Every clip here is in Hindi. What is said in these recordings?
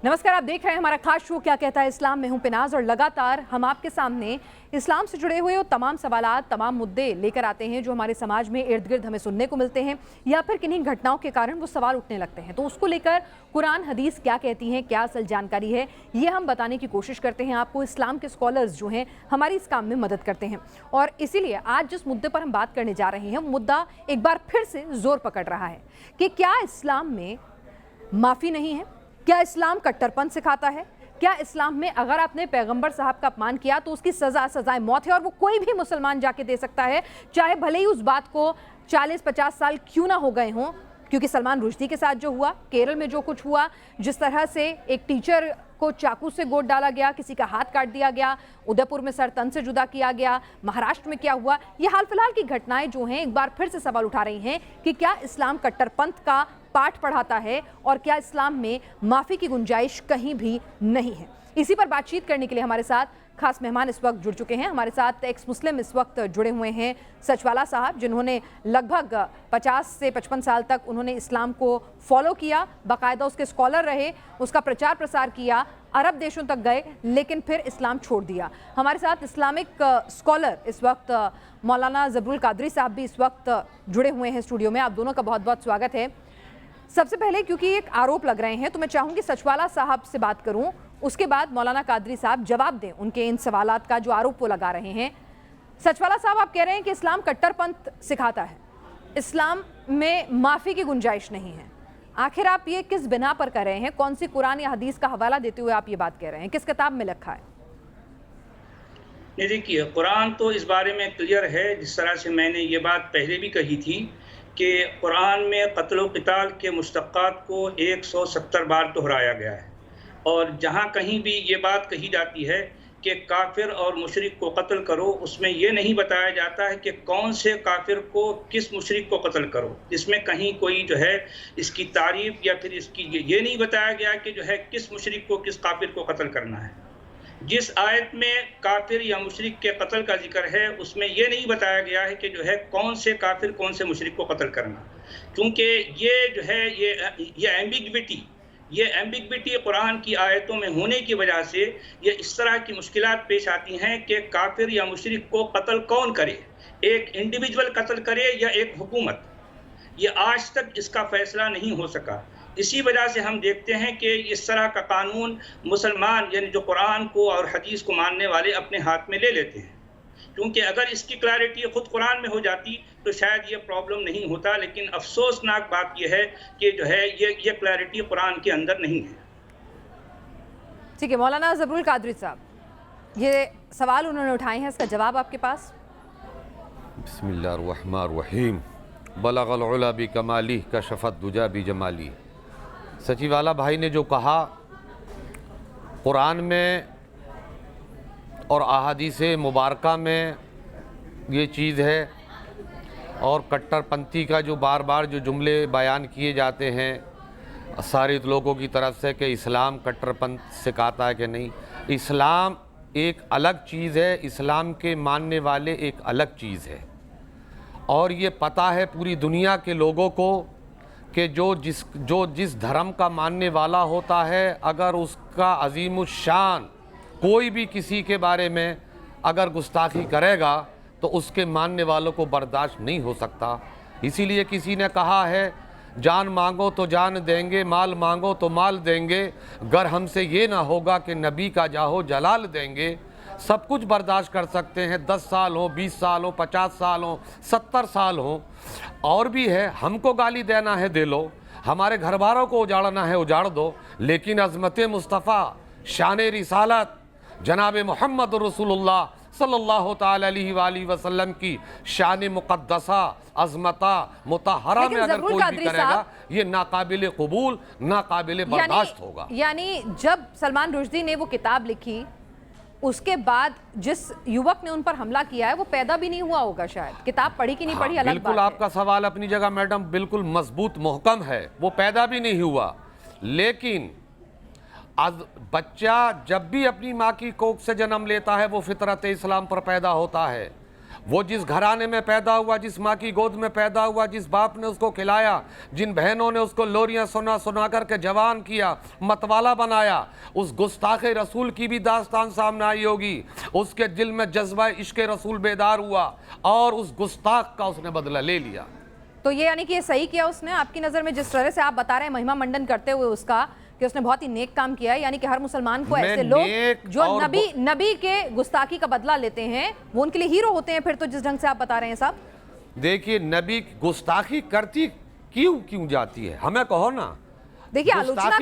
नमस्कार, आप देख रहे हैं हमारा खास शो क्या कहता है इस्लाम। में हूं पिनाज और लगातार हम आपके सामने इस्लाम से जुड़े हुए वो तमाम सवालात, तमाम मुद्दे लेकर आते हैं जो हमारे समाज में इर्द गिर्द हमें सुनने को मिलते हैं या फिर किन्हीं घटनाओं के कारण वो सवाल उठने लगते हैं। तो उसको लेकर कुरान हदीस क्या कहती हैं, क्या असल जानकारी है, ये हम बताने की कोशिश करते हैं आपको। इस्लाम के स्कॉलर्स जो हैं हमारी इस काम में मदद करते हैं और इसीलिए आज जिस मुद्दे पर हम बात करने जा रहे हैं मुद्दा एक बार फिर से जोर पकड़ रहा है कि क्या इस्लाम में माफ़ी नहीं है? क्या इस्लाम कट्टरपंथ सिखाता है? क्या इस्लाम में अगर आपने पैगंबर साहब का अपमान किया तो उसकी सजाए मौत है और वो कोई भी मुसलमान जाके दे सकता है, चाहे भले ही उस बात को 40-50 साल क्यों ना हो गए हों? क्योंकि सलमान रुश्दी के साथ जो हुआ, केरल में जो कुछ हुआ, जिस तरह से एक टीचर को चाकू से गोद डाला गया, किसी का हाथ काट दिया गया, उदयपुर में सर तन से जुदा किया गया, महाराष्ट्र में क्या हुआ, ये हाल फिलहाल की घटनाएं जो हैं एक बार फिर से सवाल उठा रही हैं कि क्या इस्लाम कट्टरपंथ का पाठ पढ़ाता है और क्या इस्लाम में माफ़ी की गुंजाइश कहीं भी नहीं है। इसी पर बातचीत करने के लिए हमारे साथ खास मेहमान इस वक्त जुड़ चुके हैं। हमारे साथ एक्स मुस्लिम इस वक्त जुड़े हुए हैं सचवाला साहब, जिन्होंने लगभग 50 से 55 साल तक उन्होंने इस्लाम को फॉलो किया, बाकायदा उसके स्कॉलर रहे, उसका प्रचार प्रसार किया, अरब देशों तक गए, लेकिन फिर इस्लाम छोड़ दिया। हमारे साथ इस्लामिक स्कॉलर इस वक्त मौलाना ज़बरुल कादरी साहब भी इस वक्त जुड़े हुए हैं स्टूडियो में। आप दोनों का बहुत बहुत स्वागत है। सबसे पहले क्योंकि एक आरोप लग रहे हैं तो मैं चाहूंगी सचवाला साहब से बात करूं, उसके बाद मौलाना कादरी साहब जवाब दें उनके इन सवालात का जो आरोप वो लगा रहे हैं। सचवाला साहब, आप कह रहे हैं कि इस्लाम कट्टरपंथ सिखाता है, इस्लाम में माफ़ी की गुंजाइश नहीं है। आखिर आप ये किस बिना पर कर रहे हैं? कौन सी कुरान या हदीस का हवाला देते हुए आप ये बात कह रहे हैं? किस किताब में लिखा है? नहीं, देखिए, कुरान तो इस बारे में क्लियर है। जिस तरह से मैंने ये बात पहले भी कही थी कि कुरान में कत्ल व क़िताल के मुश्तक़ात को 170 बार दोहराया गया है और जहाँ कहीं भी ये बात कही जाती है कि काफिर और मुशरिक को कत्ल करो, उसमें ये नहीं बताया जाता है कि कौन से काफिर को, किस मुशरिक को कत्ल करो। इसमें कहीं कोई जो है इसकी तारीफ़ या फिर इसकी ये नहीं बताया गया कि जो है किस मुशरिक को, किस काफिर को कत्ल करना है। जिस आयत में काफिर या मुशरिक के कत्ल का जिक्र है उसमें यह नहीं बताया गया है कि जो है कौन से काफिर, कौन से मुशरिक को कत्ल करना, क्योंकि ये जो है ये एम्बिग्विटी कुरान की आयतों में होने की वजह से ये इस तरह की मुश्किलात पेश आती हैं कि काफिर या मुशरिक को कत्ल कौन करे, एक इंडिविजुअल कत्ल करे या एक हुकूमत। ये आज तक इसका फैसला नहीं हो सका। इसी वजह से हम देखते हैं कि इस तरह का कानून मुसलमान यानी जो कुरान को और हदीस को मानने वाले अपने हाथ में ले लेते हैं, क्योंकि अगर इसकी क्लैरिटी खुद कुरान में हो जाती तो शायद ये प्रॉब्लम नहीं होता। लेकिन अफसोसनाक बात यह है कि जो है ये क्लैरिटी कुरान के अंदर नहीं है। ठीक है मौलाना ज़बरुल कादरी साहब, ये सवाल उन्होंने उठाए हैं, इसका जवाब आपके पास? बिस्मिल्लाहिर्रहमानिर्रहीम। बलगल उला बि कमाली कशफत दुजा बि जमाली। सचीवाला भाई ने जो कहा, कुरान में और अहादीस मुबारका में ये चीज़ है और कट्टरपंथी का जो बार बार जो जुमले बयान किए जाते हैं सारे लोगों की तरफ से कि इस्लाम कट्टरपंथ सिखाता है कि नहीं, इस्लाम एक अलग चीज़ है, इस्लाम के मानने वाले एक अलग चीज़ है। और ये पता है पूरी दुनिया के लोगों को कि जो जिस धर्म का मानने वाला होता है, अगर उसका अजीमुशान कोई भी किसी के बारे में अगर गुस्ताखी करेगा तो उसके मानने वालों को बर्दाश्त नहीं हो सकता। इसीलिए किसी ने कहा है, जान मांगो तो जान देंगे, माल मांगो तो माल देंगे, गर हमसे ये ना होगा कि नबी का जाहो जलाल देंगे। सब कुछ बर्दाश्त कर सकते हैं, 10 साल हो, 20 साल हो, 50 साल हो, 70 साल हो। और भी है, हमको गाली देना है दे लो, हमारे घर वालों को उजाड़ना है उजाड़ दो, लेकिन अज़मत मुस्तफ़ा, शान रिसालत जनाब मोहम्मद रसूलुल्लाह सल्लल्लाहु ताला अलैहि वसल्लम की शान मुक़द्दसा, अज़मता, मुतहरा में अगर कोई भी करेगा ये नाकाबिल कबूल, नाकाबिल बर्दाश्त होगा। यानी जब सलमान रुश्दी ने वो किताब लिखी उसके बाद जिस युवक ने उन पर हमला किया है वो पैदा भी नहीं हुआ होगा, शायद किताब पढ़ी कि नहीं पढ़ी अलग बात है। बिल्कुल आपका सवाल अपनी जगह मैडम बिल्कुल मजबूत महकम है, वो पैदा भी नहीं हुआ। लेकिन आज बच्चा जब भी अपनी माँ की कोख से जन्म लेता है वो फितरत इस्लाम पर पैदा होता है। वो जिस घराने में पैदा हुआ, जिस माँ की गोद में पैदा हुआ, जिस बाप ने उसको खिलाया, जिन बहनों ने उसको लोरियां सुना सुना करके जवान किया, मतवाला बनाया, उस गुस्ताखे रसूल की भी दास्तान सामने आई होगी। उसके दिल में जज्बा इश्क रसूल बेदार हुआ और उस गुस्ताख का उसने बदला ले लिया। तो ये यानी कि ये सही किया उसने आपकी नज़र में, जिस तरह से आप बता रहे हैं महिमा मंडन करते हुए उसका, कि उसने बहुत ही नेक काम किया है। यानी कि हर मुसलमान को ऐसे लोग जो नबी के गुस्ताखी का बदला लेते हैं वो उनके लिए हीरो होते हैं फिर तो, जिस ढंग से आप बता रहे हैं साहब। देखिए, नबी गुस्ताखी करती क्यों जाती है, हमें कहो ना। देखिए, आलोचना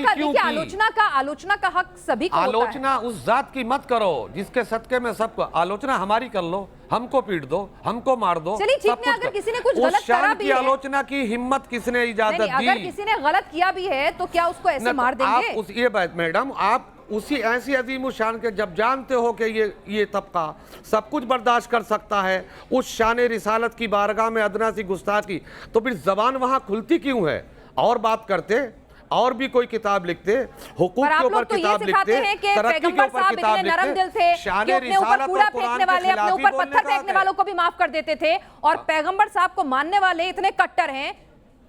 का हक सभी को होता है। आलोचना उस जात की मत करो जिसके सदके में सबको, आलोचना हमारी कर लो, हमको पीट दो, हमको मार दो, चलिए ठीक है। अगर किसी ने कुछ गलत करा भी है, आलोचना की हिम्मत किसने इजाजत दी? अगर किसी ने गलत किया भी है तो क्या उसको ऐसे मार देंगे? ये बात मैडम, आप उसी ऐसी अजीम शान के, जब जानते हो कि ये तबका सब कुछ बर्दाश्त कर सकता है, उस शान रिसालत की बारगाह में अदना सी गुस्ताखी, तो फिर जबान वहां खुलती क्यों है? और बात करते, और भी कोई किताब लिखते, हुकूक के ऊपर किताब लिखते, तरक्की के ऊपर किताब लिखते, शान रिसालत और कुरान के खिलाफ अपने ऊपर पत्थर फेंकने वालों को भी माफ कर देते थे, और पैगंबर साहब को मानने वाले इतने कट्टर हैं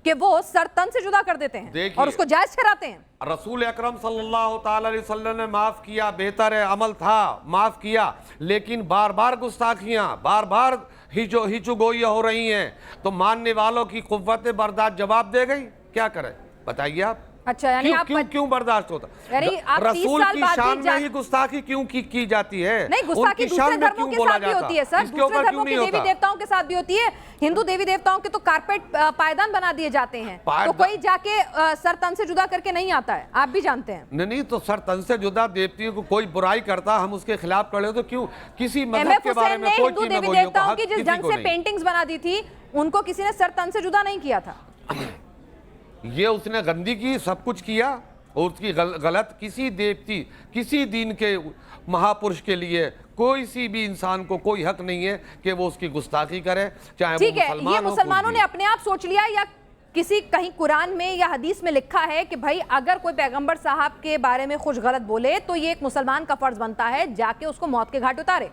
कि वो सर तन से जुदा कर देते हैं और उसको जायज ठहराते हैं। रसूल अकरम सल्लल्लाहु ताला अलैहि वसल्लम ने माफ किया, बेहतर है, अमल था, माफ किया, लेकिन बार बार गुस्ताखियां, बार बार हिचुगोइयां हो रही हैं, तो मानने वालों की कुव्वत बर्दाश्त जवाब दे गई। क्या करें बताइए आप? अच्छा, यानी क्यों बर्दाश्त होता? रसूल की शान में ही गुस्ताखी क्यों की जाती है? नहीं, गुस्ताखी दूसरे धर्मों के साथ भी होती है सर, दूसरे धर्मों के देवी देवताओं के साथ भी होती है। हिंदू देवी देवताओं के तो कारपेट पायदान बना दिए जाते हैं, तो कोई जाके सर तन से जुदा करके नहीं आता है, आप भी जानते हैं। नहीं, तो सर तन से जुदा देवतियों को कोई बुराई करता, हम उसके खिलाफ खड़े, तो क्यों किसी मजहब के बारे में कोई हिंदू देवी देवताओं की जिस ढंग से पेंटिंग्स बना दी थी, उनको किसी ने सर तन से जुदा नहीं किया था। ये उसने गंदी की, सब कुछ किया, और उसकी गलत किसी देवती, किसी दीन के महापुरुष के लिए कोई सी भी इंसान को कोई हक नहीं है कि वो उसकी गुस्ताखी करे, चाहे वो मुसलमान हो। ये मुसलमानों ने अपने आप सोच लिया, या किसी कहीं कुरान में या हदीस में लिखा है कि भाई अगर कोई पैगंबर साहब के बारे में कुछ गलत बोले तो ये एक मुसलमान का फर्ज बनता है जाके उसको मौत के घाट उतारे?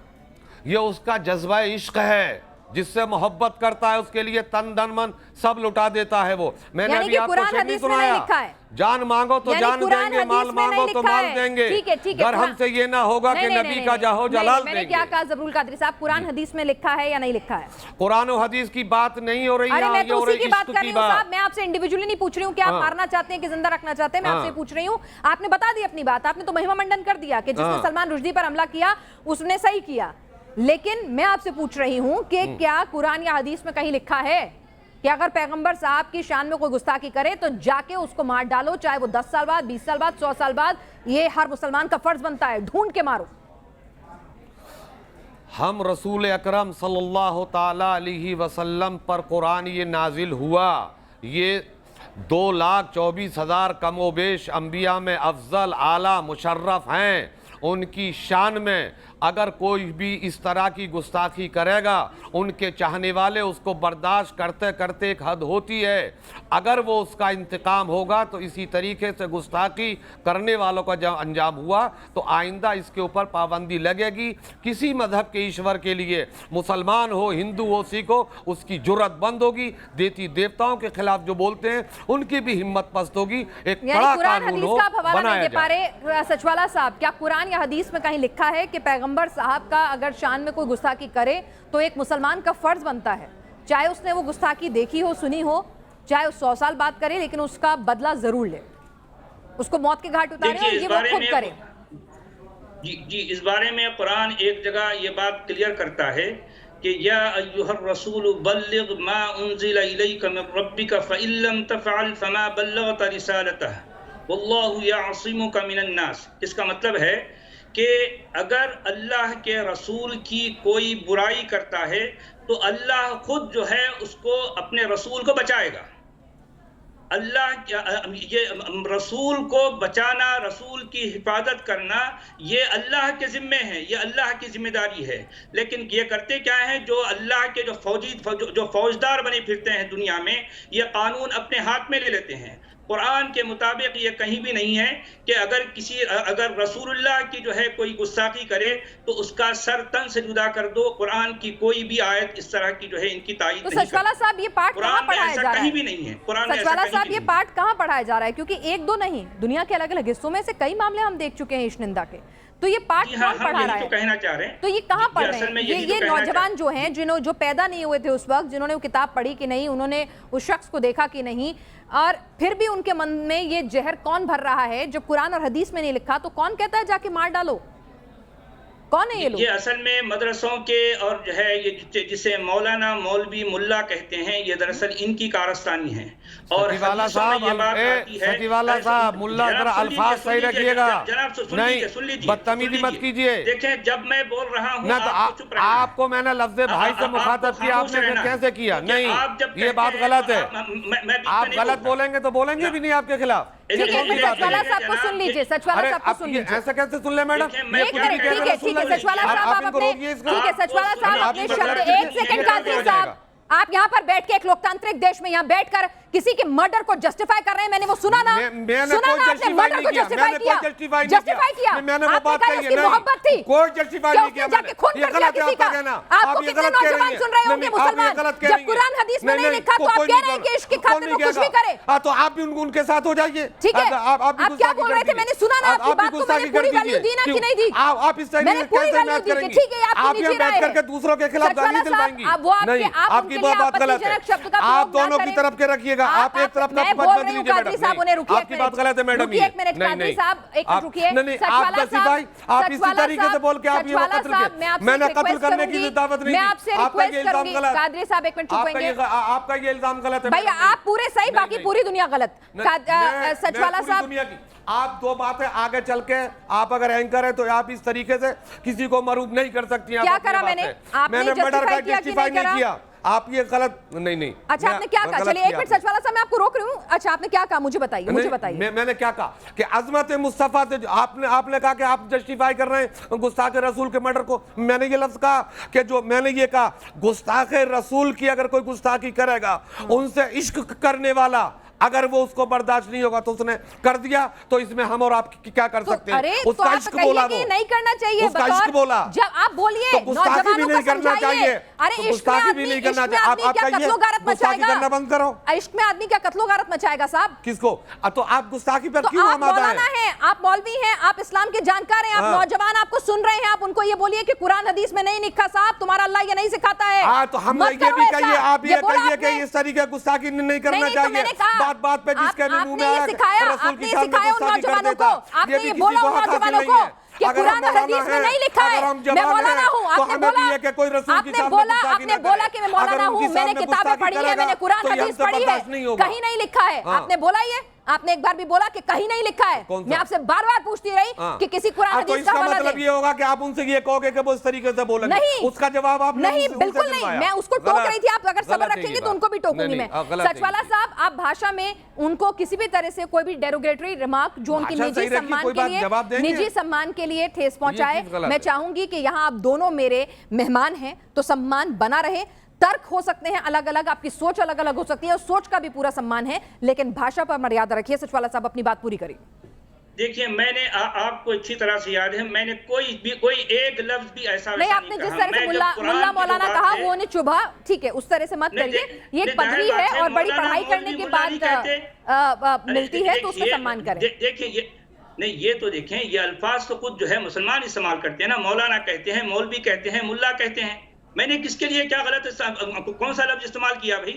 ये उसका जज्बा इश्क है, जिससे मोहब्बत करता है उसके लिए तन धन मन सब लुटा देता है वो। मैंने अभी आपको शेर नहीं सुनाया, जान मांगो तो जान देंगे, माल मांगो तो माल देंगे, अगर हमसे ये ना होगा कि नबी का जाहो जलाल देंगे। मैंने क्या कहा ज़बरुल कादरी साहब, कुरान हदीस में लिखा है या नहीं लिखा है? कुरान और हदीस की बात नहीं हो रही है, मैं तो उसी की बात कर रही हूं साहब। मैं आपसे इंडिविजुअली नहीं पूछ रही हूं कि आप मारना चाहते हैं कि जिंदा रखना चाहते हैं, मैं आपसे पूछ रही हूं। आपने बता दी अपनी बात, आपने तो महिमा मंडन कर दिया कि जिसने सलमान रुश्दी पर हमला किया उसने सही किया, लेकिन मैं आपसे पूछ रही हूं कि क्या कुरान या हदीस में कहीं लिखा है कि अगर पैगंबर साहब की शान में कोई गुस्ताखी करे तो जाके उसको मार डालो, चाहे वो 10 साल बाद, 20 साल बाद, 100 साल बाद, ये हर मुसलमान का फर्ज बनता है, ढूंढ के मारो। हम रसूल अकरम सल्लल्लाहु ताला अलैहि वसल्लम पर कुरान ये नाजिल हुआ, ये 2,24,000 कमोबेश अंबिया में अफजल आला मुशर्रफ हैं, उनकी शान में अगर कोई भी इस तरह की गुस्ताखी करेगा, उनके चाहने वाले उसको बर्दाश्त करते करते एक हद होती है, अगर वो उसका इंतकाम होगा तो इसी तरीके से गुस्ताखी करने वालों का जब अंजाम हुआ तो आइंदा इसके ऊपर पाबंदी लगेगी। किसी मजहब के ईश्वर के लिए, मुसलमान हो, हिंदू हो, सिख हो, उसकी जुर्रत बंद होगी, देती देवताओं के खिलाफ जो बोलते हैं उनकी भी हिम्मत पस्त होगी, एक कड़ा कानून हो बनाया जाए। सचवाला साहब, क्या कुरान या हदीस में कहीं लिखा है कि पैगंबर साहब का अगर शान में कोई गुस्ताखी करे तो एक मुसलमान का फर्ज बनता है, चाहे उसने वो गुस्ताखी देखी हो, सुनी हो, चाहे 100 साल बात करे, लेकिन उसका बदला जरूर ले, उसको मौत के घाट उतारे और ये वो खुद करे? जी, इस बारे में कुरान एक जगह ये बात क्लियर करता है कि या अय्युहर रसूल बल्लिग मा उन्ज़िला इलैका मिन रब्बिका फ़इल्लम तफ़अल फ़मा बल्लग़ता रिसालतह वल्लाहु यअसिमुका मिनन नास। इसका मतलब है कि अगर अल्लाह के रसूल की कोई बुराई करता है तो अल्लाह खुद जो है उसको अपने रसूल को बचाएगा। अल्लाह ये रसूल को बचाना, रसूल की हिफाजत करना, ये अल्लाह के ज़िम्मे है, ये अल्लाह की जिम्मेदारी है। लेकिन ये करते क्या हैं, जो अल्लाह के जो फौजदार बने फिरते हैं दुनिया में, ये कानून अपने हाथ में ले लेते हैं। कुरान के मुताबिक ये कहीं भी नहीं है कि अगर रसूलुल्लाह की जो है कोई गुस्ताखी करे तो उसका सर तन से जुदा कर दो। कुरान की कोई भी आयत इस तरह की जो है इनकी तायीद नहीं करती। सचवाला साहब ये पाठ कहाँ पढ़ाया जा रहा है? कहीं भी नहीं है कुरान में। सचवाला साहब ये पाठ कहाँ पढ़ाया जा रहा है? क्योंकि एक दो नहीं, दुनिया के अलग अलग हिस्सों में से कई मामले हम देख चुके हैं इस निंदा के। तो ये पाठ कौन पढ़ा रहा है? तो कहना चाह रहे हैं। तो ये कहाँ पढ़ रहे हैं? ये नौजवान जो हैं, जो पैदा नहीं हुए थे उस वक्त, जिन्होंने वो किताब पढ़ी कि नहीं, उन्होंने उस शख्स को देखा कि नहीं, और फिर भी उनके मन में ये जहर कौन भर रहा है? जब कुरान और हदीस में नहीं लिखा तो कौन कहता है जाके मार डालो? कौन है ये लोग? ये असल में मदरसों के और जो है ये जिसे मौलाना मौलवी मुल्ला कहते हैं, ये दरअसल इनकी कारस्तानी है। और सचिवाला साहब मुल्ला जरा अल्फाज सही रखिएगा। नहीं, बदतमीजी मत कीजिए। देखें, जब मैं बोल रहा हूँ आपको मैंने लफ्ज़े भाई से मुखातब किया, आपने फिर कैसे किया? नहीं, ये बात गलत है। आप गलत बोलेंगे तो बोलेंगे भी नहीं आपके खिलाफ। सचवाला साहब को सुन लीजिए, सचवाला साहब को सुन लीजिए। ऐसे कैसे सुन ले मैडम? ठीक है सचवाला साहब, ठीक है सचवाला साहब, अपने शब्द 1 सेकंड कादरी साहब, आप यहाँ पर बैठ के एक लोकतांत्रिक देश में यहाँ बैठकर किसी के मर्डर को जस्टिफाई कर रहे हैं। मैंने वो सुना ना, सुना ना आपने मर्डर को जस्टिफाई किया, जस्टिफाई किया। मैंने वो बात कही है, मोहब्बत थी, कोई जस्टिफाई नहीं किया। जाके खून कर दिया किसी का। आपको कितने नौजवान सुन रहे होंगे मुसलमान, जब कुरान हदीस में नहीं लिखा तो आप कह रहे हैं कि इश्क की खातिर वो कुछ भी करे। तो आप भी उनके साथ हो जाइए। ठीक है, आप क्या बोल रहे थे? मैंने सुना ना आपकी बात को, मैंने पूरी वैल्यू दी ना कि नहीं दी? आप इस तरह मैंने पूरी वैल्यू दी कि ठीक है आप नीचे बैठ करके दूसरों के खिलाफ गाली दिलवाएंगी। नहीं, आपकी बात गलत है। आप दोनों की तरफ के रखिएगा, आप एक तरफ का मैं बोल रही हूं कादरी साहब, उन्हें रुकिए, आपकी बात गलत है मैडम। एक मिनट कादरी साहब, एक मिनट रुकिए। नहीं, आप भाई, आप इसी तरीके से बोल के आप ये कत्ल के, मैंने कत्ल करने की दावत नहीं दी। मैं आपसे रिक्वेस्ट करूंगी कादरी साहब, एक मिनट रुकेंगे। आपका ये इल्जाम गलत है भाई, आप पूरे सही, बाकी पूरी दुनिया गलत। सचवाला साहब, आप दो बातें आगे चल के, आप अगर एंकर है तो आप इस तरीके से किसी को मरूब नहीं कर सकती। क्या करा मैंने? मैंने मर्डर का जस्टिफाई नहीं किया। आप ये गलत नहीं। अच्छा, आपने क्या कहा? चलिए एक मिनट सचवाला साहब, मैं आपको रोक रही हूँ। अच्छा, आपने क्या कहा मुझे बताइए, मुझे बताइए। मैंने क्या कहा कि अजमत मुस्तफा से आपने कहा कि आप जस्टिफाई कर रहे हैं गुस्ताख रसूल के मर्डर को। मैंने ये लफ्ज कहा कि जो मैंने ये कहा, गुस्ताख रसूल की अगर कोई गुस्ताखी करेगा, उनसे इश्क करने वाला अगर वो उसको बर्दाश्त नहीं होगा तो उसने कर दिया, तो इसमें हम और आप क्या कर सकते हैं? उसका इश्क बोला, वो नहीं करना चाहिए, उसका इश्क बोला। जब आप बोलिए गुस्ताखी भी नहीं करना चाहिए। अरे गुस्ताखी भी नहीं करना चाहिए। आप कहिए गुस्ताखी करना बंद करो। इश्क में आदमी क्या कत्लो गारत मचाएगा साहब? किसको? तो आप गुस्ताखी पर क्यों आमादा हैं? आप मौलवी हैं, आप इस्लाम के जानकार हैं, आप नौजवान, आपको सुन रहे हैं, आप उनको ये बोलिए कि कुरान हदीस में नहीं लिखा साहब, तुम्हारा अल्लाह ये नहीं सिखाता है। तो हम ये भी कहिए, आप ये कहिए कि इस तरीके गुस्ताखी नहीं करना चाहिए। बात पे जिसके आपने ये सिखाया उन नौजवानों को, आपने ये बोला उन नौजवानों को कि कुरान और हदीस में नहीं लिखा है। मैं मौलाना हूँ, आपने बोला कि मैं मौलाना हूँ, मैंने किताबें पढ़ी है, मैंने कुरान हदीस पढ़ी है, कहीं नहीं लिखा है। आपने बोला ये? आपने एक बार भी बोला कि कहीं नहीं लिखा है? मैं आपसे बार बार पूछती रही कि किसी कुरान हदीस का हवाला मतलब ये होगा कि आप उनसे ये कहोगे कि वो इस तरीके से बोलेंगे? नहीं, उसका जवाब आप नहीं, बिल्कुल नहीं। मैं उसको टोक रही थी, आप अगर सब्र रखेंगे तो उनको भी टोकूंगी मैं। सचवाला साहब, आप भाषा में उनको किसी भी तरह से कोई भी डेरोगेटरी रिमार्क जो उनकी निजी सम्मान के लिए ठेस पहुंचाए, मैं चाहूंगी कि यहाँ आप दोनों मेरे मेहमान हैं तो सम्मान बना रहे। तर्क हो सकते हैं अलग अलग, आपकी सोच अलग अलग हो सकती है, उस सोच का भी पूरा सम्मान है, लेकिन भाषा पर मर्यादा रखिए। सचवाला साहब, अपनी बात पूरी करिए। देखिए, मैंने आपको अच्छी तरह से याद है, मैंने कोई एक लफ्ज भी ऐसा नहीं, आपने जिस तरह से मुल्ला मौलाना कहा वो ने चुभा, ठीक है, उस तरह से मत करिए। ये एक पदवी है और बड़ी पढ़ाई करने के बाद मिलती है तो उसका सम्मान करें। देखिए, नहीं, ये तो देखें, ये अल्फाज तो खुद जो है मुसलमान इस्तेमाल करते हैं ना। मौलाना कहते हैं, मौलवी कहते हैं, मुल्ला कहते हैं। मैंने किसके लिए क्या गलत कौन सा लफ्ज इस्तेमाल किया भाई?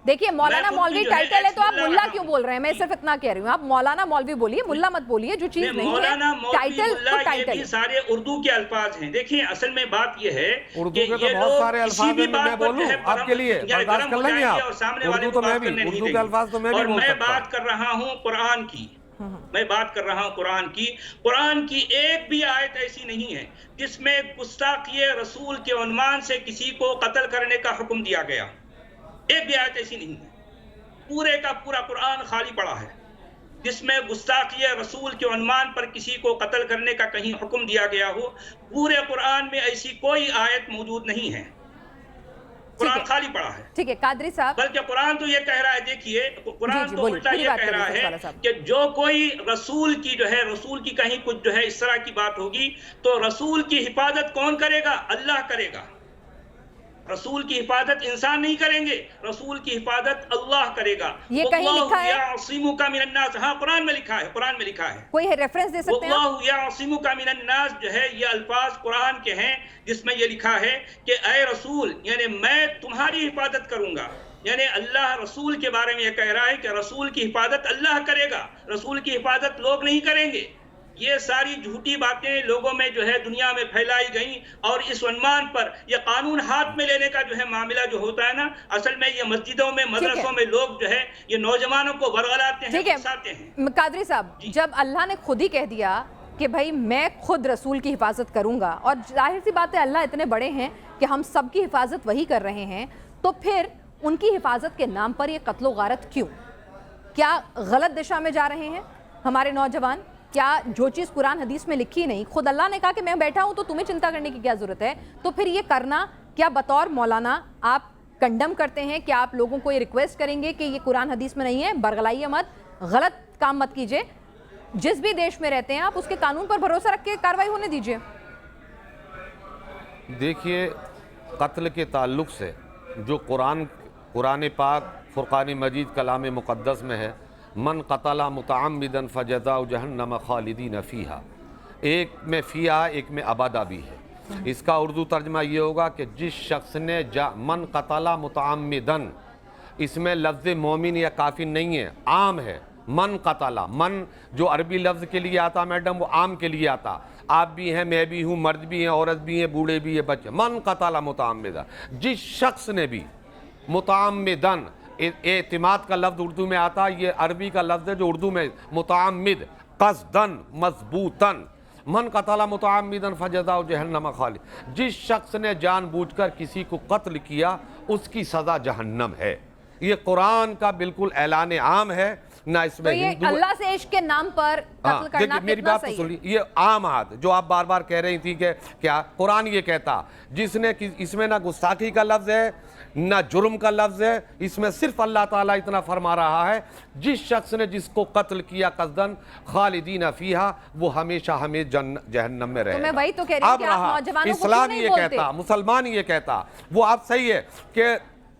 देखिए, मौलाना मौलवी टाइटल है तो आप मुल्ला क्यों बोल रहे हैं? मैं सिर्फ इतना कह रही हूँ, आप मौलाना मौलवी बोलिए, मुल्ला मत बोलिए, जो चीज नहीं है। टाइटल तो टाइटल, ये सारे उर्दू के अल्फाज हैं। देखिए, असल में बात ये है, उर्दू के तो बहुत सारे अल्फाज हैं। मैं बोलूं आपके लिए, बर्दाश्त कर लेंगे आप? उर्दू तो मैं भी, उर्दू के अल्फाज तो मैं भी बोल सकता हूं। मैं बात कर रहा हूँ कुरान की, मैं बात कर रहा हूं कुरान की एक भी आयत ऐसी नहीं है जिसमें गुस्ताखी रसूल के उन्वान से किसी को कत्ल करने का हुक्म दिया गया। एक भी आयत ऐसी नहीं है। पूरे का पूरा कुरान खाली पड़ा है जिसमें गुस्ताखी रसूल के उन्वान पर किसी को कत्ल करने का कहीं हुक्म दिया गया हो। पूरे कुरान में ऐसी कोई आयत मौजूद नहीं है। कुरान खाली पड़ा है। ठीक है कादरी साहब, बल्कि कुरान तो ये कह रहा है, देखिए कुरान जी, तो बोलिए, उल्टा पूरी ये बात कह करिए रहा फैसला है साहब। कि जो कोई रसूल की जो है, रसूल की कहीं कुछ जो है इस तरह की बात होगी तो रसूल की हिफाजत कौन करेगा? अल्लाह करेगा। रसूल की हिफाजत इंसान नहीं करेंगे, रसूल की हिफाजत अल्लाह करेगा। ये कहीं लिखा है? यासिमुका मिनन्नास, हाँ कुरान में लिखा है, कुरान में लिखा है। कोई रेफरेंस दे सकते हैं आप? वल्लाहु यासिमुका मिनन्नास जो है ये अल्फाज कुरान के हैं जिसमें ये लिखा है कि ऐ रसूल, यानी मैं तुम्हारी हिफाजत करूंगा। यानी अल्लाह रसूल के बारे में ये कह रहा है कि रसूल की हिफाजत अल्लाह करेगा, रसूल की हिफाजत लोग नहीं करेंगे। ये सारी झूठी बातें लोगों में जो है दुनिया में फैलाई गई, और इस उन्मान पर ये कानून हाथ में लेने का जो है मामला जो होता है ना, असल में ये मस्जिदों में, मदरसों में लोग जो है ये नौजवानों को वरगलाते हैं, उकसाते हैं। कादरी साहब, जब अल्लाह ने खुद ही कह दिया कि भाई मैं खुद रसूल की हिफाजत करूंगा, और जाहिर सी बात है अल्लाह इतने बड़े हैं कि हम सब की हिफाजत वही कर रहे हैं, तो फिर उनकी हिफाजत के नाम पर ये कत्लो गारत क्यों? क्या गलत दिशा में जा रहे हैं हमारे नौजवान? क्या जो चीज़ कुरान हदीस में लिखी नहीं, खुद अल्लाह ने कहा कि मैं बैठा हूं तो तुम्हें चिंता करने की क्या जरूरत है, तो फिर ये करना क्या बतौर मौलाना आप कंडम करते हैं? क्या आप लोगों को ये रिक्वेस्ट करेंगे कि ये कुरान हदीस में नहीं है, बरगलाइए मत, गलत काम मत कीजिए, जिस भी देश में रहते हैं आप उसके कानून पर भरोसा रख के कार्रवाई होने दीजिए? देखिए, कत्ल के ताल्लुक से जो कुरान पाक फुरक़ान मजीद कलाम मुक़द्दस में है, मन क़तला मुतअम्मिदन फ़जज़ाउ जहन्नम ख़ालिदीन फ़ीहा, एक में फ़ीहा एक में अबादा भी है। इसका उर्दू तर्जमा ये होगा कि जिस शख्स ने मन क़तला मुतअम्मिदन, इसमें लफ्ज़ मोमिन या काफिर नहीं है, आम है। मन क़तला, मन जो अरबी लफ्ज़ के लिए आता मैडम वो आम के लिए आता, आप भी हैं, मैं भी हूँ, मर्द भी हैं, औरत भी हैं, बूढ़े भी हैं, बच्चे। मन क़तला मुतअम्मिदन, जिस शख्स ने भी मुतअम्मिदन, एतिमाद का लफ्ज़ उर्दू में आता, ये अरबी का लफ्ज़ है जो उर्दू में मुतअम्मिद, क़स्दन, मज़बूतन, मन क़तला मुतअम्मिदन फ़जज़ाउ जहन्नम ख़ालिद, जिस शख्स ने जानबूझकर किसी को कत्ल किया उसकी सज़ा जहन्नम है। ये कुरान का बिल्कुल ऐलान आम है, ना इसमें तो ये अल्लाह से इश्क के नाम पर कत्ल करना मेरी बात तो सुनिए, ये आम हाथ जो आप बार बार कह रही थी कि क्या कुरान ये कहता, जिसने इसमें ना गुस्ताखी का लफ्ज़ है ना जुर्म का लफ्ज़ है, इसमें सिर्फ अल्लाह ताला इतना फरमा रहा है, जिस शख्स ने जिसको कत्ल किया कस्दन खालिदीन फ़ीहा, वो हमेशा हमें जहन्नम में रहेगा। तो मैं वही तो कह रही हूं कि आप नौजवानों को इस्लाम ये कहता, मुसलमान ये कहता, वो आप सही है कि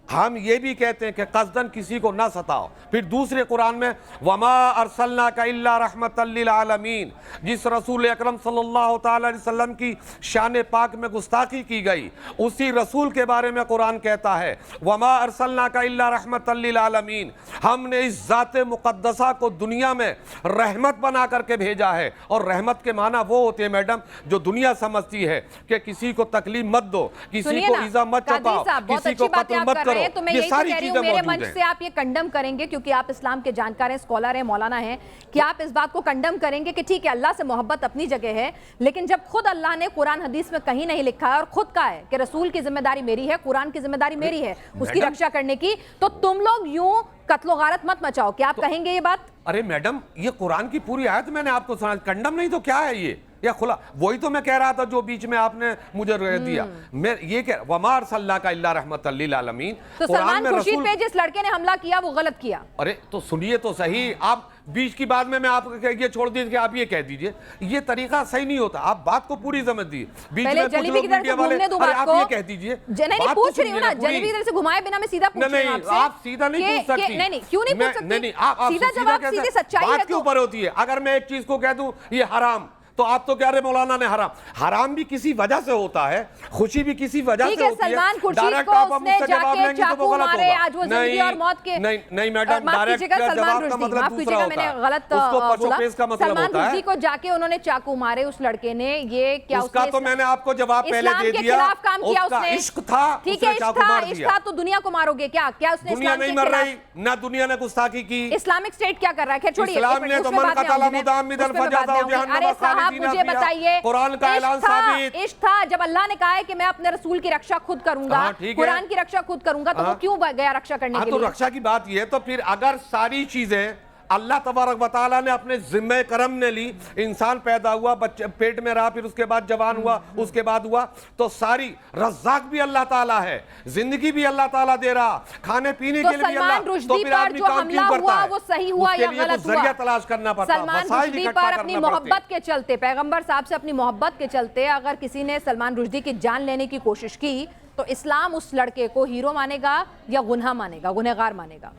हम ये भी कहते हैं कि कस्दन किसी को ना सताओ। फिर दूसरे कुरान में वमा अरसलनाका इल्ला रहमतल लिल आलमीन, जिस रसूल अकरम सल्लल्लाहु तआला अलैहि वसल्लम की शान पाक में गुस्ताखी की गई, उसी रसूल के बारे में कुरान कहता है वमा अरसलनाका इल्ला रहमतल लिल आलमीन, हमने इस ज़ात मुक़द्दसा को दुनिया में रहमत बना करके भेजा है। और रहमत के माना वो होते हैं मैडम जो दुनिया समझती है कि किसी को तकलीफ मत दो, किसी को ईज़ा मत चुकाओ, किसी को कत्ल मत करो। तो मैं यही तो कह रही हूं, मेरे मंच से आप ये कंडम करेंगे, क्योंकि आप इस्लाम के जानकार हैं, स्कॉलर हैं, मौलाना हैं, कि आप इस बात को कंडम करेंगे कि ठीक है अल्लाह से मोहब्बत अपनी जगह है, लेकिन जब खुद अल्लाह ने कुरान हदीस में कहीं नहीं लिखा है और खुद कहा है कि रसूल की जिम्मेदारी मेरी है, कुरान की जिम्मेदारी मेरी है उसकी रक्षा करने की, तो तुम लोग यूं कत्लो गारत मत मचाओ। क्या आप कहेंगे ये बात? अरे मैडम, ये कुरान की पूरी आयत मैंने आपको सुना, कंडम नहीं तो क्या है ये, या खुला? वही तो मैं कह रहा था जो बीच में आपने मुझे दिया। मैं ये कह वमा अरसलनाका इल्ला रहमतल लिल आलमीन, तो सलमान खुर्शीद पे जिस लड़के ने हमला किया वो गलत किया। अरे तो सुनिए तो सही, आप बीच की बात में मैं आप ये छोड़ दीजिए कि आप ये कह दीजिए, ये तरीका सही नहीं होता। आप बात को पूरी समझ दीजिए, बीच में कुछ लोग मीडिया वाले, अरे आप ये कह दीजिए, नहीं पूछ रही हूं ना, जलेबी इधर से घुमाए बिना मैं सीधा पूछ रही हूं आपसे। आप सीधा नहीं पूछ सकती। नहीं, क्यों नहीं पूछ सकती? नहीं, आप सीधा जवाब सीधे सच्चाई है। बात के ऊपर होती है। अगर मैं एक चीज को कह दूं ये हराम, तो आप तो कह रहे मौलाना ने हराम, हराम भी किसी वजह से होता है, खुशी भी किसी वजह से होती है। सलमान खुर्शीद को उसने जाके चाकू मारे, आज वो जिंदगी और मौत के, नहीं मैडम, डायरेक्ट जवाब का मतलब दूसरा होता है, गलत उसको पशुपेश का मतलब होता है। सलमान खुर्शीद को जाके उन्होंने चाकू मारे उस लड़के ने, ये क्या उसका तो मैंने आपको जवाब पहले दे दिया, खिलाफ काम किया उसने, इश्क था, ठीक है, इश्क था तो दुनिया को मारोगे क्या? क्या उसने दुनिया नहीं मर रही ना, दुनिया ने गुस्ताखी की। इस्लामिक स्टेट क्या कर रहा है? छोड़िए, इस्लाम ने तो मन क़तला मुतअम्मिदन फ़जज़ाउ जहन्नम ख़ालिदीन मुझे बताइए, कुरान का ऐलान साबित। इश्क था जब अल्लाह ने कहा है कि मैं अपने रसूल की रक्षा खुद करूंगा, कुरान की रक्षा खुद करूंगा, तो वो क्यों गया रक्षा करने के लिए? तो रक्षा की बात ये, तो फिर अगर सारी चीजें अल्लाह तबारक व तआला ने अपने जिम्मे करम ने ली, इंसान पैदा हुआ, बच्चे पेट में रहा, फिर उसके बाद जवान हुआ, उसके बाद हुआ, तो सारी रज़्ज़ाक़ भी अल्लाह ताला है, जिंदगी भी अल्लाह ताला दे रहा, खाने पीने के लिए भी अल्लाह, तो फिर आदमी काम क्यों करता है? वो सही हुआ या गलत हुआ? जरिया तलाश करना पड़ता, सलमान रुश्दी पर अपनी मोहब्बत के चलते, पैगंबर साहब से अपनी मोहब्बत के चलते अगर किसी ने सलमान रुश्दी की जान लेने की कोशिश की तो इस्लाम उस लड़के को हीरो मानेगा या गुनाह मानेगा, गुनहगार मानेगा?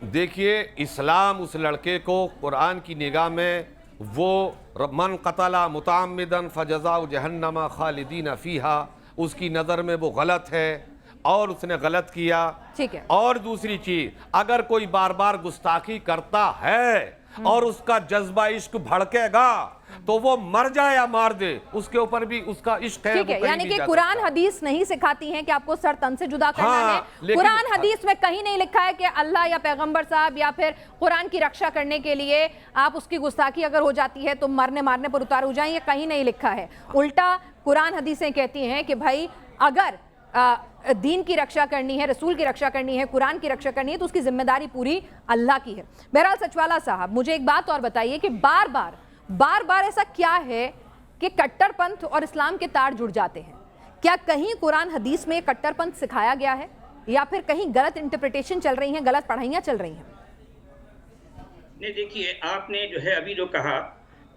देखिए, इस्लाम उस लड़के को कुरान की निगाह में वो मन कतला मुतअम्मिदन फजज़ाउ जहन्नम खालिदीन फीहा, उसकी नज़र में वो गलत है और उसने गलत किया। ठीक है। और दूसरी चीज, अगर कोई बार बार गुस्ताखी करता है और उसका जज्बा इश्क भड़केगा तो वो मर जाए या मार दे, उसके ऊपर भी उसका इश्क है। ठीक है, यानी कि कुरान हदीस नहीं सिखाती है कि आपको सर तन से जुदा करना हाँ, है। कुरान हदीस में कहीं नहीं लिखा है कि अल्लाह या पैगंबर साहब या फिर कुरान की रक्षा करने के लिए आप उसकी गुस्ताखी अगर हो जाती है तो मरने मारने पर उतार हो जाए, ये कहीं नहीं लिखा है। उल्टा कुरान हदीसें कहती हैं कि भाई अगर दीन की रक्षा करनी है, रसूल की रक्षा करनी है, कुरान की रक्षा करनी है तो उसकी जिम्मेदारी पूरी अल्लाह की है। बहरहाल सचवाला साहब, मुझे एक बात और बताइए कि बार बार ऐसा क्या है कि कट्टरपंथ और इस्लाम के तार जुड़ जाते हैं? क्या कहीं कुरान हदीस में कट्टरपंथ सिखाया गया है या फिर कहीं गलत इंटरप्रिटेशन चल रही हैं, गलत पढ़ाइयाँ चल रही हैं? नहीं, देखिए, आपने जो है अभी जो कहा,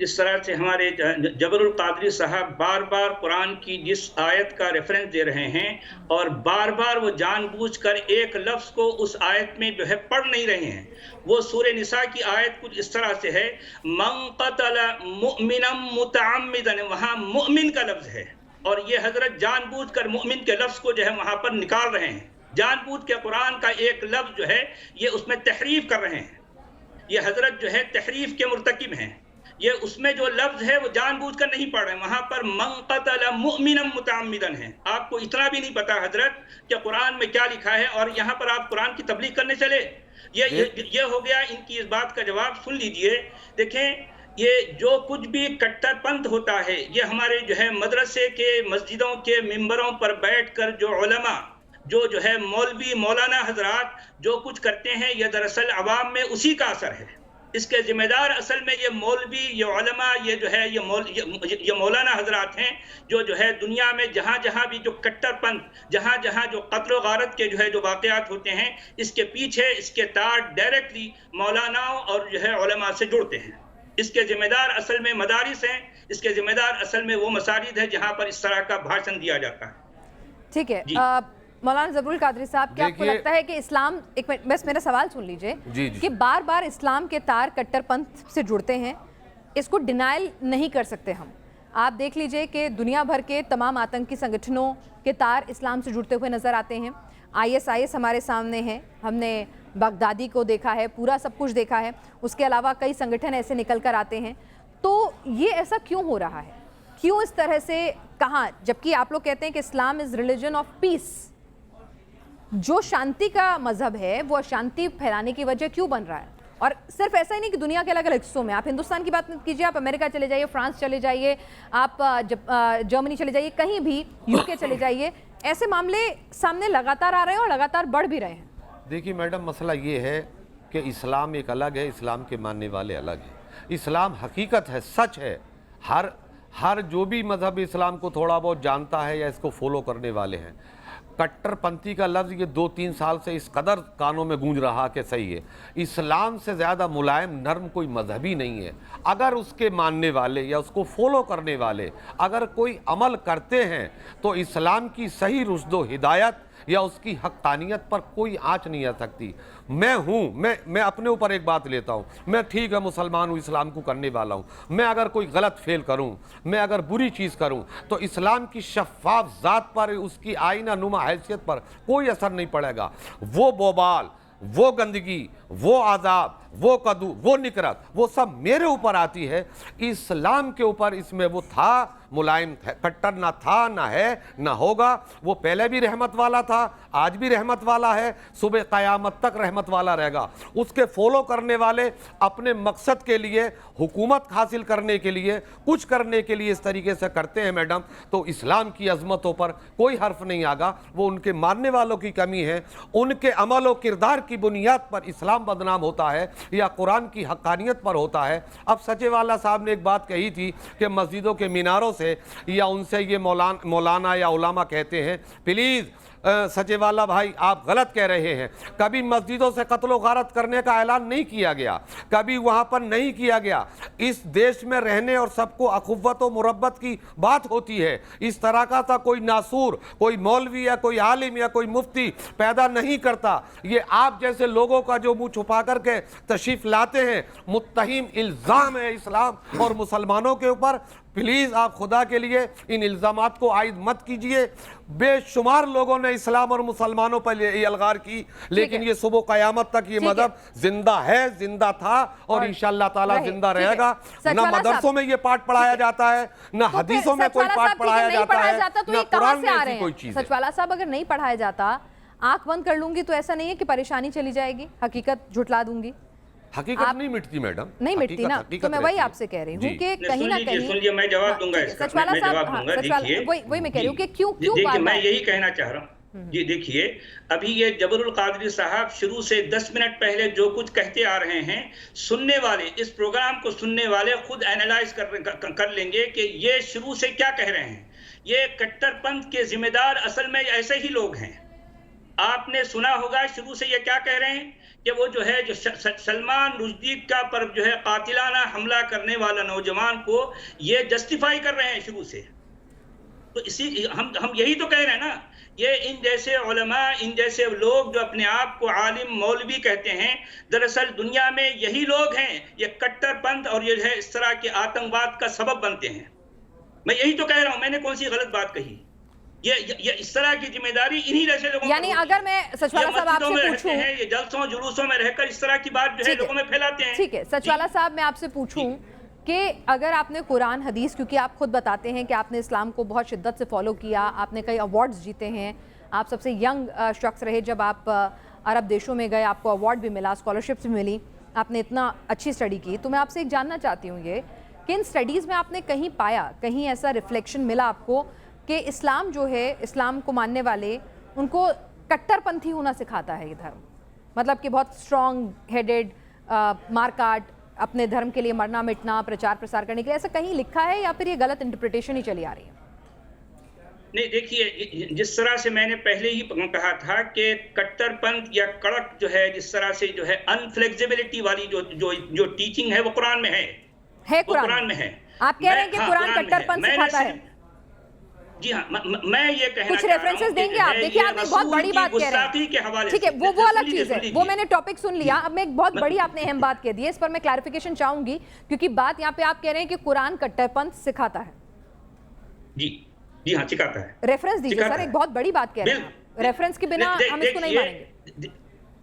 जिस तरह से हमारे जबरुल कादरी साहब बार बार कुरान की जिस आयत का रेफरेंस दे रहे हैं और बार बार वो जानबूझकर एक लफ्ज़ को उस आयत में जो है पढ़ नहीं रहे हैं। वो सूरे निसा की आयत कुछ इस तरह से है, मन क़तल मुअमिनम मुतअम्मिदन, वहाँ मुअमिन का लफ्ज़ है और ये हजरत जानबूझकर मुअमिन के लफ्ज़ को जो है वहाँ पर निकाल रहे हैं। जानबूझ के कुरान का एक लफ्ज़ जो है ये उसमें तहरीफ कर रहे हैं। ये हजरत जो है तहरीफ के मुर्तकिब हैं। ये उसमें जो लफ्ज है वो जानबूझकर नहीं पढ़ रहे हैं, वहां पर मन क़तल मुअमिनन मुतअम्मिदन है। आपको इतना भी नहीं पता हजरत कि कुरान में क्या लिखा है और यहाँ पर आप कुरान की तबलीग करने चले। ये हो गया इनकी इस बात का जवाब। सुन लीजिए, देखें, ये जो कुछ भी कट्टरपंथ होता है ये हमारे जो है मदरसे के मस्जिदों के मिंबरों पर बैठकर जो उलमा जो है मौलवी मौलाना हजरात जो कुछ करते हैं ये दरअसल अवाम में उसी का असर है। इसके जिम्मेदार असल में ये मौलवी, ये उलमा, ये जो है ये मौलाना हजरात हैं जो है दुनिया में जहाँ जहाँ भी जो कट्टरपंथ, जहाँ जहाँ जो कत्ल व गारत के जो है जो वाक़यात होते हैं, इसके पीछे इसके तार डायरेक्टली मौलानाओं और जो है उलमा से जुड़ते हैं। इसके जिम्मेदार असल में मदारिस हैं, इसके जिम्मेदार असल में वो मसाजिद है जहाँ पर इस तरह का भाषण दिया जाता है। ठीक है, मौलाना जबरुल कादरी साहब, क्या आपको लगता है कि इस्लाम, एक मिनट बस मेरा सवाल सुन लीजिए, कि बार बार इस्लाम के तार कट्टरपंथ से जुड़ते हैं, इसको डिनाइल नहीं कर सकते हम। आप देख लीजिए कि दुनिया भर के तमाम आतंकी संगठनों के तार इस्लाम से जुड़ते हुए नज़र आते हैं। ISIS हमारे सामने है, हमने बगदादी को देखा है, पूरा सब कुछ देखा है। उसके अलावा कई संगठन ऐसे निकल कर आते हैं। तो ये ऐसा क्यों हो रहा है? क्यों इस तरह से? कहाँ, जबकि आप लोग कहते हैं कि इस्लाम इज़ रिलीजन ऑफ पीस, जो शांति का मजहब है वो अशांति फैलाने की वजह क्यों बन रहा है? और सिर्फ ऐसा ही नहीं कि दुनिया के अलग अलग हिस्सों में, आप हिंदुस्तान की बात कीजिए, आप अमेरिका चले जाइए, फ्रांस चले जाइए, आप जर्मनी चले जाइए, कहीं भी UK चले जाइए, ऐसे मामले सामने लगातार आ रहे हैं और लगातार बढ़ भी रहे हैं। देखिए मैडम, मसला ये है कि इस्लाम एक अलग है, इस्लाम के मानने वाले अलग हैं। इस्लाम हकीकत है, सच है। हर जो भी मजहब इस्लाम को थोड़ा बहुत जानता है या इसको फॉलो करने वाले हैं, कट्टरपंथी का लफ्ज़ ये 2-3 साल से इस कदर कानों में गूंज रहा कि सही है। इस्लाम से ज़्यादा मुलायम नरम कोई मजहब ही नहीं है। अगर उसके मानने वाले या उसको फॉलो करने वाले अगर कोई अमल करते हैं तो इस्लाम की सही रुश्दो हिदायत या उसकी हक़ानियत पर कोई आँच नहीं आ सकती। मैं अपने ऊपर एक बात लेता हूँ, मैं ठीक है मुसलमान हूँ, इस्लाम को करने वाला हूँ। मैं अगर कोई गलत फेल करूँ, मैं अगर बुरी चीज़ करूँ तो इस्लाम की शफ़ाफ ज़ात पर, उसकी आईना नुमा हैसियत पर कोई असर नहीं पड़ेगा। वो बोबाल, वो गंदगी, वो आज़ाब, वो कदू, वो निकरत, वो सब मेरे ऊपर आती है। इस्लाम के ऊपर इसमें वो था, मुलायम कट्टर ना था, ना है, ना होगा। वो पहले भी रहमत वाला था, आज भी रहमत वाला है, सुबह क़यामत तक रहमत वाला रहेगा। उसके फॉलो करने वाले अपने मकसद के लिए, हुकूमत हासिल करने के लिए, कुछ करने के लिए इस तरीके से करते हैं मैडम, तो इस्लाम की अजमतों पर कोई हर्फ नहीं आगा। वो उनके मानने वालों की कमी है, उनके अमल और किरदार की बुनियाद पर इस्लाम बदनाम होता है या कुरान की हक्कानियत पर होता है। अब सचेवाला साहब ने एक बात कही थी कि मस्जिदों के मीनारों से या उनसे ये मौलाना या उलामा कहते हैं, प्लीज़ सचेवाला भाई आप गलत कह रहे हैं। कभी मस्जिदों से कत्ल गारत करने का ऐलान नहीं किया गया, कभी वहाँ पर नहीं किया गया। इस देश में रहने और सबको अखुव्वत और मुरब्बत की बात होती है। इस तरह का था कोई नासूर, कोई मौलवी या कोई आलिम या कोई मुफ्ती पैदा नहीं करता। ये आप जैसे लोगों का जो मुंह छुपा करके तशरीफ लाते हैं, मुत्तहिम इल्ज़ाम है इस्लाम और मुसलमानों के ऊपर। प्लीज़ आप खुदा के लिए इन इल्ज़ामात को आयद मत कीजिए। बेशुमार लोगों ने इस्लाम और मुसलमानों पर ये अलगार की, लेकिन ये सुबह क़यामत तक ये मज़हब जिंदा है, जिंदा था और इंशाअल्लाह ताला जिंदा रहेगा। ना मदरसों में ये पाठ पढ़ाया जाता है, ना हदीसों में कोई पाठ पढ़ाया जाता है, ना कुरान में ऐसी कोई चीज़ है। सचवाला साहब, अगर नहीं पढ़ाया जाता, आंख बंद कर लूंगी तो ऐसा नहीं है कि परेशानी चली जाएगी, हकीकत झुटला दूंगी? हकीकत नहीं मिटती मैडम, नहीं मिटती ना, तो मैं वही आपसे कह रही हूँ कि कहीं ना कहीं सुनिए, मैं जवाब दूंगा इसका, सचवाला मैं जवाब साहब, दूंगा। देखिए, वही मैं कह रही हूँ कि क्यों देखिए, मैं यही कहना चाह रहा हूँ जी। देखिए, अभी ये जबरुल कादरी साहब शुरू से 10 मिनट पहले जो कुछ कहते आ रहे हैं, सुनने वाले, इस प्रोग्राम को सुनने वाले खुद एनालाइज कर लेंगे कि ये शुरू से क्या कह रहे हैं। ये कट्टरपंथ के जिम्मेदार असल में ऐसे ही लोग हैं। आपने सुना होगा शुरू से ये क्या कह रहे हैं कि वो जो है, जो सलमान रुश्दी का पर जो है कातिलाना हमला करने वाला नौजवान को ये जस्टिफाई कर रहे हैं शुरू से। तो इसी हम यही तो कह रहे हैं ना, ये इन जैसे उलमा, इन जैसे लोग जो अपने आप को आलिम मौलवी कहते हैं, दरअसल दुनिया में यही लोग हैं, ये कट्टरपंथ और ये है इस तरह के आतंकवाद का सबब बनते हैं। मैं यही तो कह रहा हूं, मैंने कौन सी गलत बात कही? ये इस तरह की जिम्मेदारी इन्हीं जैसे लोगों, यानी अगर मैं सचवाला साहब आपसे पूछूं, ये जलसों जुलूसों में रहकर इस तरह की बात जो है लोगों में फैलाते हैं। ठीक है, सचवाला साहब मैं आपसे पूछूं कि अगर आपने कुरान हदीस, क्योंकि आप खुद बताते हैं कि आपने इस्लाम को बहुत शिद्दत से फॉलो किया, आपने कई अवार्ड्स जीते हैं, आप सबसे यंग शख्स रहे जब आप अरब देशों में गए, आपको अवार्ड भी मिला, स्कॉलरशिप्स भी मिली, आपने इतना अच्छी स्टडी की। तो मैं आपसे एक जानना चाहती हूँ ये कि इन स्टडीज़ में आपने कहीं पाया, कहीं ऐसा रिफ्लेक्शन मिला आपको कि इस्लाम जो है, इस्लाम को मानने वाले, उनको कट्टरपंथी होना सिखाता है ये धर्म? मतलब कि बहुत स्ट्रॉन्ग हेडेड, मारकाट, अपने धर्म के लिए मरना मिटना, प्रचार प्रसार करने के लिए, ऐसा कहीं लिखा है या फिर ये गलत इंटरप्रिटेशन ही चली आ रही है? नहीं, देखिए, जिस तरह से मैंने पहले ही कहा था कि कट्टरपंथ या कड़क जो है, जिस तरह से जो है अनफ्लेक्सिबिलिटी वाली जो टीचिंग है वो कुरान में है, कुरान में है। आप कह रहे हैं कि कुरान कट्टरपंथ सिखाता है? जी हाँ, मैं ये कहना कुछ रेफरेंसेस देंगे आप? देखिए, आपने बहुत बड़ी बात कह रहे हैं, ठीक है, वो अलग चीज है, वो मैंने टॉपिक सुन लिया। अब मैं एक बहुत बड़ी आपने अहम बात कह दी है, इस पर मैं क्लैरिफिकेशन चाहूंगी, क्योंकि बात यहाँ पे आप कह रहे हैं कि कुरान कट्टरपंथ सिखाता है। जी हाँ, सिखाता है। रेफरेंस दीजिए सर, एक बहुत बड़ी बात कह रहे हैं, रेफरेंस के बिना हम इसको नहीं मानेंगे।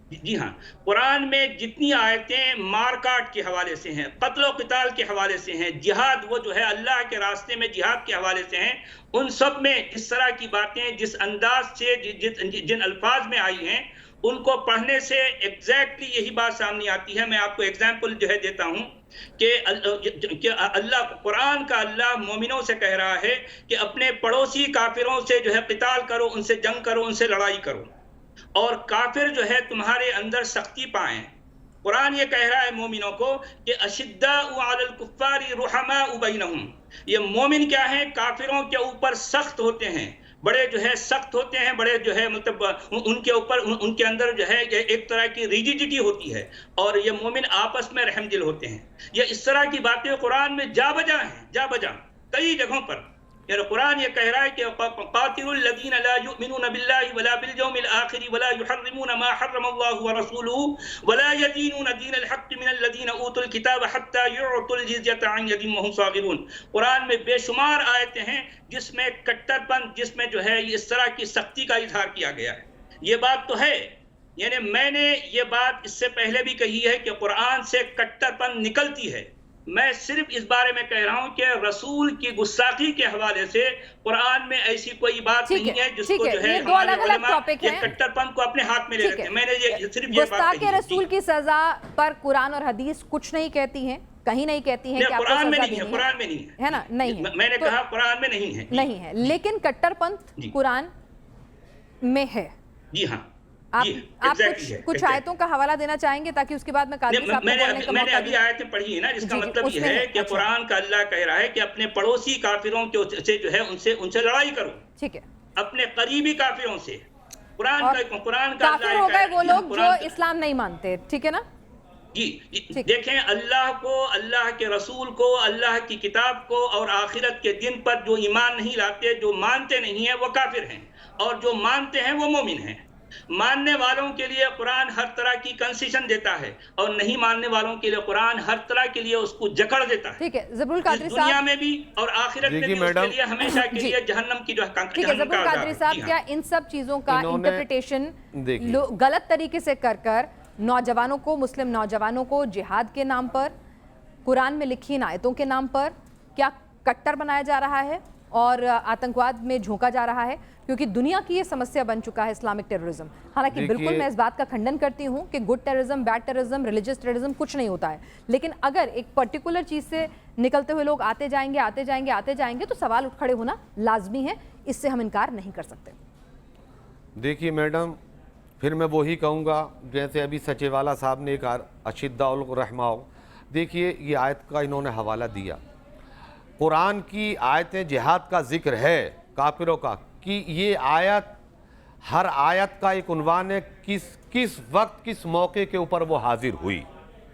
जी हाँ, कुरान में जितनी आयतें मारकाट के हवाले से हैं, कत्ल क़िताल के हवाले से हैं, जिहाद, वो जो है अल्लाह के रास्ते में जिहाद के हवाले से हैं, उन सब में इस तरह की बातें जिस अंदाज से जिन अल्फाज में आई हैं, उनको पढ़ने से एग्जैक्टली यही बात सामने आती है। मैं आपको एग्जाम्पल जो है देता हूँ कि अल्लाह, कुरान का अल्लाह मोमिनों से कह रहा है कि अपने पड़ोसी काफिरों से जो है क़िताल करो, उनसे जंग करो, उनसे लड़ाई करो, और काफिर जो है तुम्हारे अंदर सख्ती पाएं। कुरान ये कह रहा है मोमिनों को कि अशिद्दाउ अलल कुफ्फारी रुहमाउ बैनहुम, ये मोमिन क्या है, काफिरों के ऊपर सख्त होते हैं, बड़े जो है सख्त होते हैं, बड़े जो है मतलब उनके ऊपर, उनके अंदर जो है एक तरह की रिजिडिटी होती है, और ये मोमिन आपस में रहमदिल होते हैं। ये इस तरह की बातें कुरान में जा बजा हैं, जा बजा कई जगहों पर। यार कुरान ये कह रहा है कि कातिलुल लदीना ला युमिनूना बिल्लाहि वला बिल यौमिल आखिर वला युहर्रिमूना मा हर्रमल्लाहु व रसूलुहु वला यदीनूना दीनल हक़्क़ मिनल लदीना ऊतुल किताब हत्ता युअतुल जिज़्यता अन यदिन वहुम सागिरून। कुरान में बेशुमार आयतें हैं जिसमें कट्टरपंथ, जिसमें जो है इस तरह की सख्ती का इजहार किया गया है। ये बात तो है, यानी मैंने ये बात इससे पहले भी कही है कि कुरान से कट्टरपंथ निकलती है, मैं सिर्फ इस बारे में कह रहा हूं कि रसूल की गुस्ताखी के हवाले से कुरान में ऐसी कोई बात नहीं है जिसको जो है दो अलग-अलग टॉपिक ये हैं। कट्टरपंथ को अपने हाथ में ले लेते हैं। मैंने ये सिर्फ ये बात गुस्ताखे कही है। रसूल की सजा पर कुरान और हदीस कुछ नहीं कहती हैं, कहीं नहीं कहती हैं कि आपको कुरान में सजा नहीं है, देनी कुरान में नहीं है ना, नहीं है। मैंने तो कहा कुरान में नहीं है। नहीं है, लेकिन कट्टरपंथ कुरान में है। जी हाँ, आप exactly कुछ आयतों का हवाला देना चाहेंगे ताकि उसके बाद मैं कादरी साहब को बोलने का मैंने मौका अभी दूं? आयतें पढ़ी है ना, जिसका जी, मतलब ये उसमें है है, कि अच्छा। कुरान का अल्लाह कह रहा है कि अपने पड़ोसी काफिरों के से जो है उनसे लड़ाई करो, ठीक है। अपने करीबी काफिरों से। कुरान और का काफिर हो गए वो लोग जो इस्लाम नहीं मानते, ठीक है ना? जी देखें, अल्लाह को, अल्लाह के रसूल को, अल्लाह की किताब को और आखिरत के दिन पर जो ईमान नहीं लाते, जो मानते नहीं है, वो काफिर हैं, और जो मानते हैं वो मोमिन हैं। मानने वालों के लिए कुरान हर तरह की कंसेशन देता है और नहीं मानने वालों के लिए कुरान हर तरह के लिए उसको जकड़ देता है। ठीक है ज़बरुल कादरी साहब, दुनिया में भी और आखिरत में भी उसके लिए हमेशा के लिए जहन्नम की जो ठीक है ज़बरुल कादरी साहब, क्या इन सब चीज़ों का इंटरप्रिटेशन गलत तरीके से कर नौजवानों को, मुस्लिम नौजवानों को जिहाद के नाम पर, कुरान में लिखी इन आयतों के नाम पर क्या कट्टर बनाया जा रहा है और आतंकवाद में झोंका जा रहा है? क्योंकि दुनिया की ये समस्या बन चुका है इस्लामिक टेररिज्म। हालांकि बिल्कुल मैं इस बात का खंडन करती हूँ कि good terrorism, bad terrorism, religious terrorism कुछ नहीं होता है, लेकिन अगर एक पर्टिकुलर चीज़ से निकलते हुए लोग आते जाएंगे तो सवाल उठ खड़े होना लाजमी है, इससे हम इनकार नहीं कर सकते। देखिए मैडम, फिर मैं वही कहूँगा जैसे अभी सचेवाला साहब ने कहा, अशिद्दाउल रहमाओ। देखिए ये आयत का इन्होंने हवाला दिया, कुरान की आयतें जिहाद का जिक्र है काफिरों का, कि ये आयत, हर आयत का एक उन्वान है किस वक्त किस मौके के ऊपर वो हाजिर हुई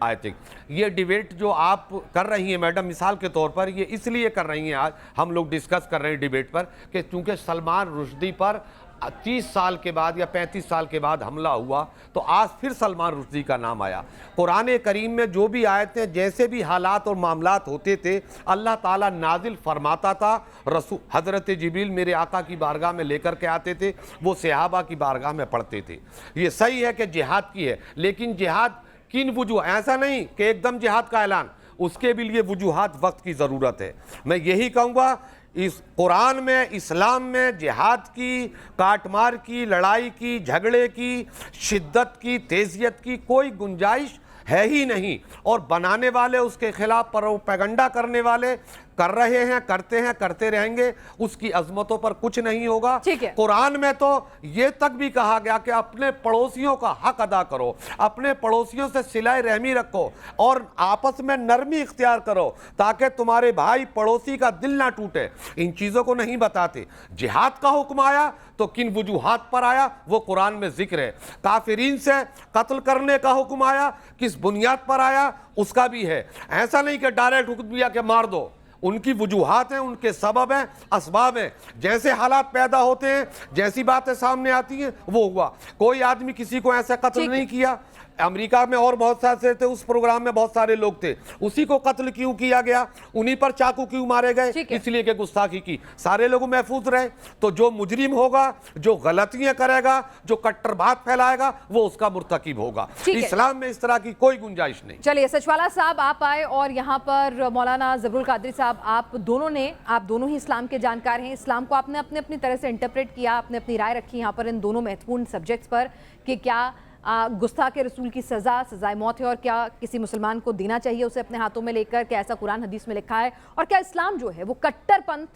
आयतें। ये डिबेट जो आप कर रही हैं मैडम, मिसाल के तौर पर ये इसलिए कर रही हैं, आज हम लोग डिस्कस कर रहे हैं डिबेट पर कि चूँकि सलमान रुश्दी पर 30 साल के बाद या 35 साल के बाद हमला हुआ तो आज फिर सलमान रुश्दी का नाम आया। कुरान करीम में जो भी आयतें, जैसे भी हालात और मामलात होते थे, अल्लाह ताला नाजिल फरमाता था। रसूल हज़रत जिब्रील मेरे आका की बारगाह में लेकर के आते थे, वो सहाबा की बारगाह में पढ़ते थे। ये सही है कि जिहाद की है, लेकिन जिहाद किन वजूह, ऐसा नहीं कि एकदम जिहाद का ऐलान, उसके भी लिए वजूहात वक्त की ज़रूरत है। मैं यही कहूँगा, इस कुरान में, इस्लाम में जिहाद की, काटमार की, लड़ाई की, झगड़े की, शिद्दत की, तेजियत की कोई गुंजाइश है ही नहीं। और बनाने वाले, उसके खिलाफ प्रोपेगेंडा करने वाले कर रहे हैं, करते हैं, करते रहेंगे, उसकी अजमतों पर कुछ नहीं होगा। कुरान में तो ये तक भी कहा गया कि अपने पड़ोसियों का हक अदा करो, अपने पड़ोसियों से सिलाई रहमी रखो और आपस में नरमी इख्तियार करो ताकि तुम्हारे भाई पड़ोसी का दिल ना टूटे। इन चीज़ों को नहीं बताते। जिहाद का हुक्म आया तो किन वजूहात पर आया वो कुरान में जिक्र है। काफिरीन से कत्ल करने का हुक्म आया, किस बुनियाद पर आया उसका भी है। ऐसा नहीं कि डायरेक्ट हुक्म दिया कि मार दो, उनकी वजूहात हैं, उनके सबब हैं, असबाब हैं। जैसे हालात पैदा होते हैं, जैसी बातें सामने आती हैं वो हुआ। कोई आदमी किसी को ऐसा कत्ल नहीं किया। अमेरिका में और बहुत सारे थे, उस प्रोग्राम में बहुत सारे लोग थे, उसी को कत्ल क्यों किया गया, उन्हीं पर चाकू क्यों मारे गए, इसलिए कि गुस्ताखी की। सारे लोग महफूज रहे। तो जो मुजरिम होगा, जो गलतियां करेगा, जो कट्टरबात फैलाएगा, वो उसका मुर्तकिब होगा। इस्लाम में इस तरह की कोई गुंजाइश नहीं। चलिए सचवाला साहब आप आए और यहाँ पर मौलाना ज़बरुल कादरी साहब, आप दोनों ही इस्लाम के जानकार हैं। इस्लाम को आपने अपनी तरह से इंटरप्रेट किया, आपने अपनी राय रखी यहाँ पर इन दोनों महत्वपूर्ण सब्जेक्ट्स पर कि क्या गुस्ताखे रसूल की सज़ाए मौत है और क्या किसी मुसलमान को देना चाहिए उसे अपने हाथों में लेकर, क्या ऐसा कुरान हदीस में लिखा है, और क्या इस्लाम जो है वो कट्टरपंथ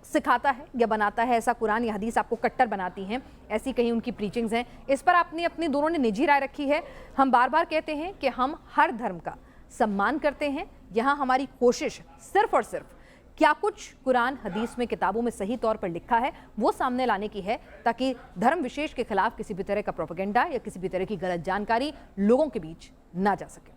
सिखाता है या बनाता है, ऐसा कुरान या हदीस आपको कट्टर बनाती हैं, ऐसी कहीं उनकी प्रीचिंग्स हैं। इस पर आपने अपनी दोनों ने निजी राय रखी है। हम बार बार कहते हैं कि हम हर धर्म का सम्मान करते हैं। यहाँ हमारी कोशिश सिर्फ और सिर्फ क्या कुछ कुरान हदीस में, किताबों में सही तौर पर लिखा है वो सामने लाने की है, ताकि धर्म विशेष के खिलाफ किसी भी तरह का प्रोपेगेंडा या किसी भी तरह की गलत जानकारी लोगों के बीच ना जा सके।